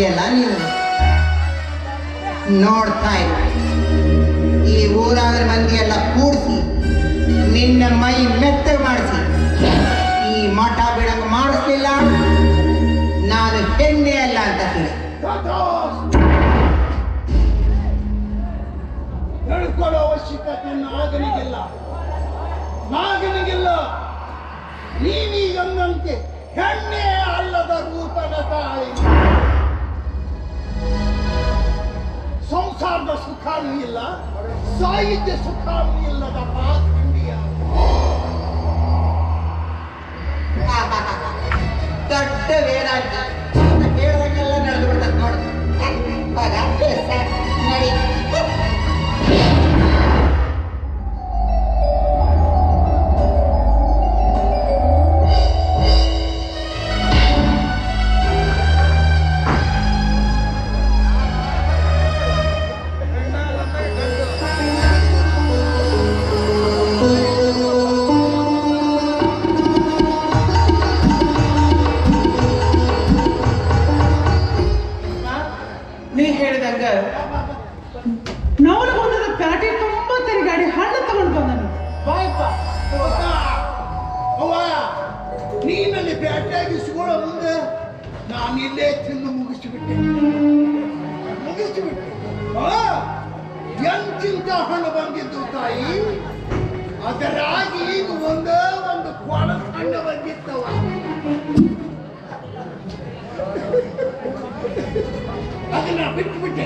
ಬಂದಿಯಲ್ಲ ನೀನು, ನೋಡ್ತಾ ಇರು. ಈ ಊರಾಗ ಮಂದಿಯೆಲ್ಲ ಕೂಡಿಸಿ ನಿನ್ನ ಮೈ ಮೆತ್ತಗೆ ಮಾಡಿಸಿ ಈ ಮಠ ಬಿಡಂಗ ಮಾಡಿಸ್ಲಿಲ್ಲ ನಾನು ಹೆಣ್ಣೆ ಅಲ್ಲ ಅಂತ ಹೇಳಿ. ಹೇಳ್ಕೊಳ್ಳೋ ಅವಶ್ಯಕತೆ ನಾಗನಿಗಿಲ್ಲ. ನೀನೀಗಂದಂತೆ ಹೆಣ್ಣೆ ಅಲ್ಲದ ರೂಪದ ತಾಳಿ. ಸಂಸಾರದ ಸುಖಾನೂ ಇಲ್ಲ, ಸಾಹಿತ್ಯ ಸುಖಾನೂ ಇಲ್ಲದ ಪಾಖಂಡಿಯ. ದೊಡ್ಡ ವೇದಾಂತ ಹೇಳಿದಂಗೆಲ್ಲ ನಡೆದು ಬಿಡ್ತದೆ ನೋಡು. ನಡಿ. ನೀ ಹೇಳಿದಂಗ ನಾವು ಬಂದದ ಪ್ಯಾಟಿ ತುಂಬಾ ತಿರುಗಾಡಿ ಹಣ್ಣು ತಗೊಂಡು ಬಂದನು. ಬಾಯಪ್ಪ ಅವ್ವ, ನೀನಲ್ಲಿ ಬ್ಯಾಟಿಯಾಗಿಸ್ಕೊಳ್ಳೋ ಮುಂದೆ ನಾನು ಇಲ್ಲೇ ತಿಂದು ಮುಗಿಸಿಬಿಟ್ಟೆ. ಎಂಚಿಂತ ಹಣ್ಣು ಬಂದಿದ್ದು ತಾಯಿ, ಅದರಾಗಿ ಈಗ ಒಂದೇ ಒಂದು ಕೊಳ ಹಣ್ಣು ಬಂದಿತ್ತವ. ಅದನ್ನ ಬಿಟ್ಟುಬಿಟ್ಟೆ.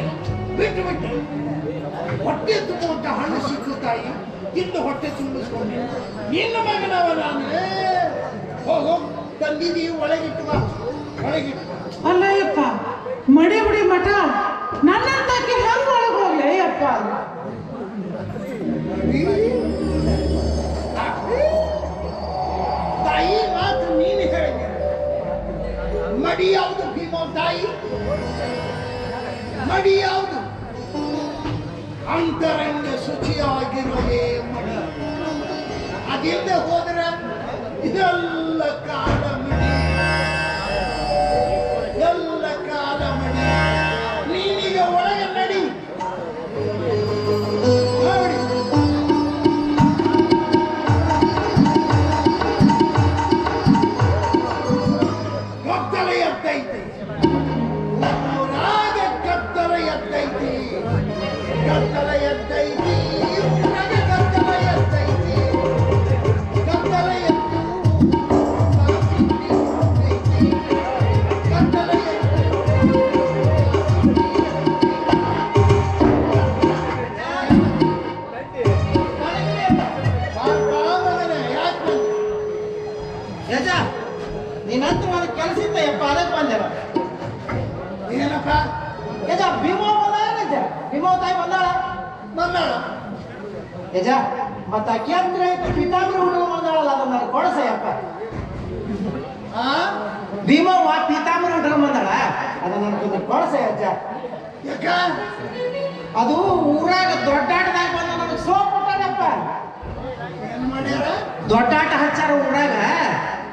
ಹೊಟ್ಟೆ ತುಂಬುವಂತ ಹಣ್ಣು ಸಿಕ್ಕು ತಾಯಿ, ತಿಂದು ಹೊಟ್ಟೆ ತುಂಬಿಸ್ಕೊಂಡೆ. ನಿನ್ನ ಮಗನವ ನಾನು. ಹೋಗು, ತಂದಿದ್ದೀವಿ, ಒಳಗಿಟ್ಟು ಬಾ, ಒಳಗಿಟ್ಟು. ಅಲ್ಲ ಯಪ್ಪ, ಮಡಿ ಬಿಡಿ ಮಠ ನನ್ನಂತಾಕಿ ಹೆಂಗ್ ಒಳಗೆ ಹೋಗ್ಲಿ ಯಪ್ಪ? ತಾಯಿ ಮಾತು ನೀನು ಹೇಳಿದೆ. ಮಡಿ ಯಾವುದು ಭೀಮ ತಾಯಿ? ಮಡಿ ಯಾವುದು? ಅಂತರಂಗ ಶುಚಿಯಾಗಿರುವುದೇ ಮಡಿ. ಅದಿಲ್ಲದೆ ಹೋದ್ರೆ ಇದೆಲ್ಲ ಕಾಲ ಮಡಿ, ಎಲ್ಲ ಕಾಲ ಮಡಿ. ನೀನೀಗ ಒಳಗೆ ನಡಿ. ನೋಡಿ, ಕತ್ತಲೆ ಎತ್ತೈತಿ ಊರಾಗ, ಕತ್ತಲೆ ಎತ್ತೈತಿ, ಕತ್ತಲೆ ಎತ್ತೈತಿ ಊರಾಗ, ಕತ್ತಲೆ ಎತ್ತೈತಿ, ಕತ್ತಲೆ ಎತ್ತು ಕತ್ತಲೆ ಯಜ, ನೀನಂತ ಒಂದು ಕೆಲಸ ಇತ್ತ ಯಪ್ಪ, ಅದಕ್ಕೆ ಬಂದೆವ. ಏನಪ್ಪ? ಯಜ, ಭೀಮೋ ಬಂದಾಳ. ಯಜ, ಭೀಮೋ ತಾಯಿ ಬಂದಾಳ. ಬಂದಾಳ. ಯಜ, ಮತ್ತ ಅಕ್ಕಿ ಅಂದ್ರೆ ಪಿತಾಂಬ್ರ ಹುಡುಗ ಬಂದಾಳಲ್ಲ, ಅದನ್ನ ಕೊಡಸಯ್ಯಪ್ಪ. ಭೀಮವ್ವ ಪೀತಾಂಬರ ಹುಡುಗ ಬಂದಾಳ, ಅದನ್ನ ಕೊಡಸಯ್ಯ ಅಜ್ಜ. ಯಾಕ? ಅದು ಊರಾಗ ದೊಡ್ಡಾಟದಾಗ ಬಂದ ನಮಗೆ ಸೋಪ್ ಕೊಟ್ಟಾಡಪ್ಪ. ಏನ್ ಮಾಡ್ಯಾರ? ದೊಡ್ಡಾಟ ಹಚ್ಚಾರ ಊರಾಗ,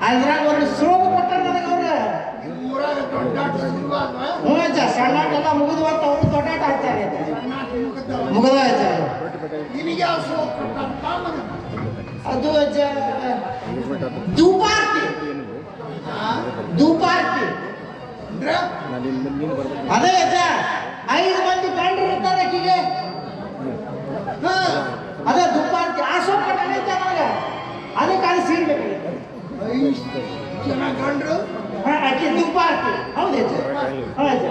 ಅದ್ರಾಗ ಒಂದು ಸೋಪ್ ಕೊಟ್ಟಾರ ನನಗೆ ಅವ್ರು. ಊರಾಗ ದೊಡ್ಡಾಟ ಶುರುವಾದ್ವ? ಹ್ಞೂ ಅಜ್ಜ, ಸಣ್ಣಾಟ ಎಲ್ಲ ಮುಗಿದು ಅಂತ ಅವ್ರು ದೊಡ್ಡಾಟ ಹಚ್ಚಾರ. ಮುಗಿದ ಅಜ್ಜ. ನಿನಗೆ ಯಾವ ಸೋಪ್ ಕೊಟ್ಟಾರಪ್ಪ ಮಗ? ಅದು ಅಜ್ಜ ಧೂಪಾರ್ತಿ. ಧೂಪಾರ್ತಿ ಅಂದ್ರೆ ಅದೇ ಅಜ್ಜ, 5 ಮಂದಿ ಗಂಡ್ರು ಇರ್ತಾರೆ ಆಕಿಗೆ. ಅದೇ ಧೂಪಾರ್ತಿ. ಆ ಸೋಪ್ ಕೊಟ್ಟಾನೆ ಅಜ್ಜ ನನಗೆ, ಅದಕ್ಕೆ ಅದು ಸೀರ್ಬೇಕು. 5 ಜನ ಗಂಡ್ರು ಆಕೆ ಧೂಪಾರ್ತಿ. ಹೌದಜ್ಜ, ಹೌದಜ್ಜ.